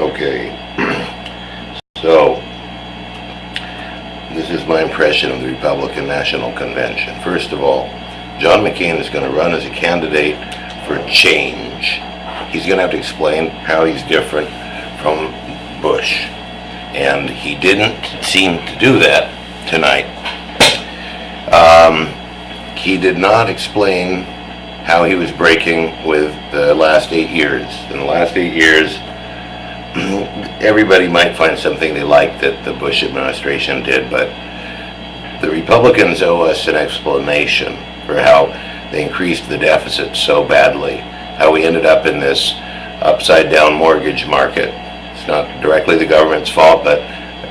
Okay, so this is my impression of the Republican National Convention. First of all, John McCain is going to run as a candidate for change. He's going to have to explain how he's different from Bush, and he didn't seem to do that tonight. He did not explain how he was breaking with the last 8 years. In the last 8 years, everybody might find something they like that the Bush administration did, but the Republicans owe us an explanation for how they increased the deficit so badly, how we ended up in this upside-down mortgage market. It's not directly the government's fault, but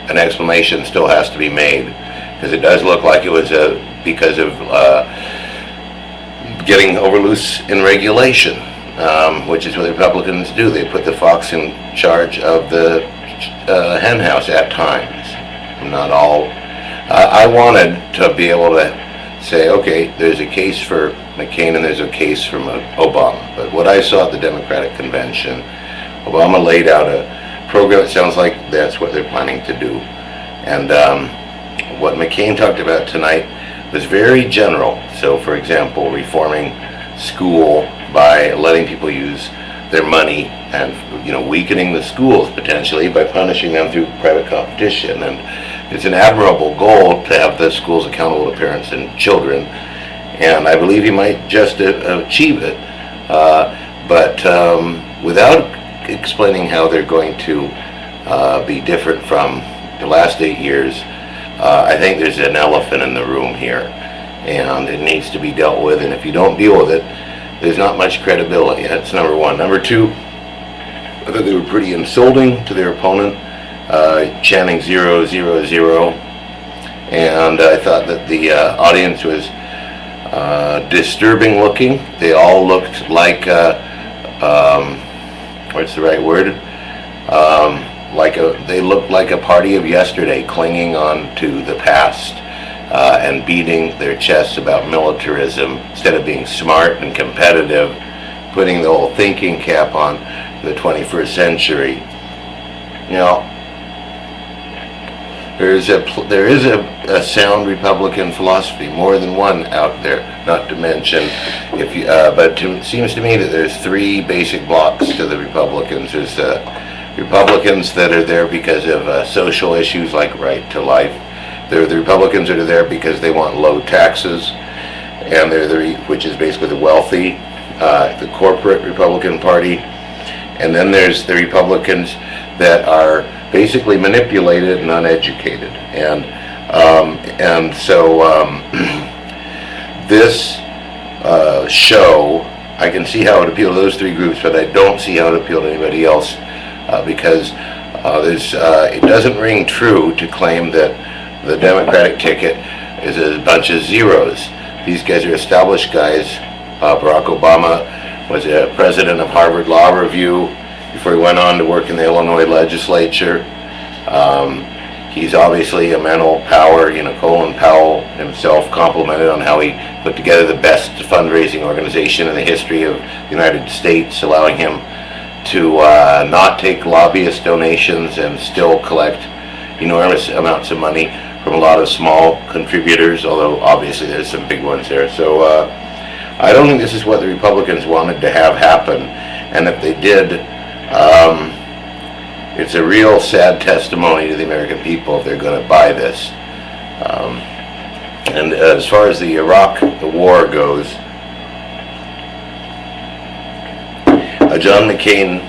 an explanation still has to be made, because it does look like it was because of getting overloose in regulation, which is what the Republicans do. They put the fox in charge of the hen house at times. Not all. I wanted to be able to say, okay, there's a case for McCain and there's a case from Obama. But what I saw at the Democratic Convention, Obama laid out a program that sounds like that's what they're planning to do. And what McCain talked about tonight was very general. So, for example, reforming school by letting people use their money and, weakening the schools potentially by punishing them through private competition. And it's an admirable goal to have the schools accountable to parents and children. And I believe he might just achieve it. But without explaining how they're going to be different from the last 8 years, I think there's an elephant in the room here, and it needs to be dealt with. And if you don't deal with it, there's not much credibility. That's number one. Number two, I thought they were pretty insulting to their opponent, chanting 0, 0, 0. And I thought that the audience was disturbing looking. They all looked like, what's the right word? They looked like a party of yesterday, clinging on to the past and beating their chests about militarism instead of being smart and competitive, putting the whole thinking cap on the 21st century. There is a sound Republican philosophy, more than one out there. Not to mention, it seems to me that there's three basic blocks to the Republicans. There's Republicans that are there because of social issues like right to life. They're the Republicans that are there because they want low taxes, and which is basically the wealthy, the corporate Republican Party. And then there's the Republicans that are basically manipulated and uneducated. And so this show, I can see how it appeals to those three groups, but I don't see how it appeals to anybody else. Because it doesn't ring true to claim that the Democratic ticket is a bunch of zeros. These guys are established guys. Barack Obama was a president of Harvard Law Review before he went on to work in the Illinois legislature. He's obviously a mental power. Colin Powell himself complimented on how he put together the best fundraising organization in the history of the United States, allowing him to not take lobbyist donations and still collect enormous amounts of money from a lot of small contributors, although obviously there's some big ones there. So I don't think this is what the Republicans wanted to have happen, and if they did, it's a real sad testimony to the American people if they're going to buy this. And as far as the Iraq war goes, John McCain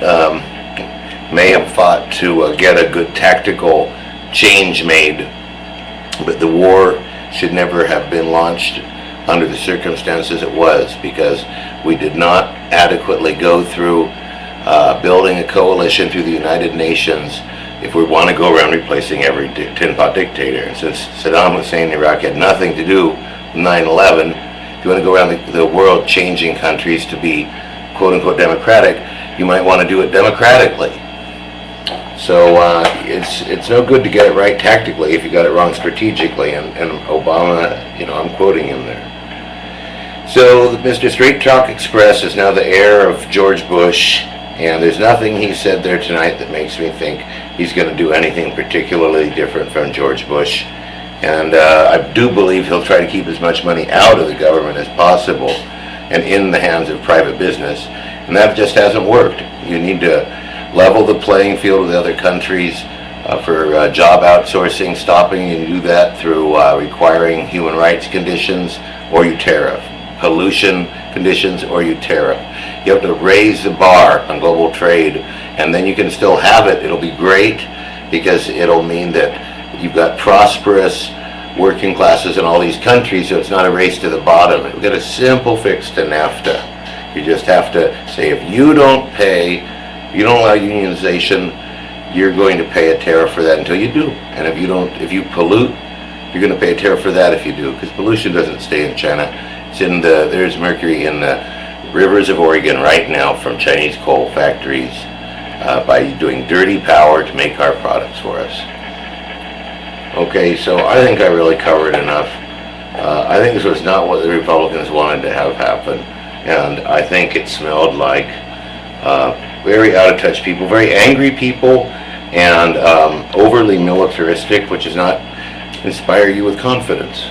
may have fought to get a good tactical change made, but the war should never have been launched under the circumstances it was, because we did not adequately go through building a coalition through the United Nations if we want to go around replacing every tin pot dictator. And since Saddam Hussein in Iraq had nothing to do with 9/11, if you want to go around the world changing countries to be quote-unquote democratic, you might want to do it democratically. So it's no good to get it right tactically if you got it wrong strategically, and Obama, I'm quoting him there. So Mr. Straight Talk Express is now the heir of George Bush, And there's nothing he said there tonight that makes me think he's going to do anything particularly different from George Bush. And I do believe he'll try to keep as much money out of the government as possible and in the hands of private business. And that just hasn't worked. You need to level the playing field with other countries for job outsourcing, stopping and do that through requiring human rights conditions, or you tariff. Pollution conditions, or you tariff. You have to raise the bar on global trade, and then you can still have it. It'll be great because it'll mean that you've got prosperous working classes in all these countries, so it's not a race to the bottom. We've got a simple fix to NAFTA. You just have to say, if you don't allow unionization, you're going to pay a tariff for that until you do. And if you pollute, you're going to pay a tariff for that if you do, because pollution doesn't stay in China. There's mercury in the rivers of Oregon right now from Chinese coal factories by doing dirty power to make our products for us. Okay, so I think I really covered enough. I think this was not what the Republicans wanted to have happen, and I think it smelled like very out-of-touch people, very angry people, and overly militaristic, which does not inspire you with confidence.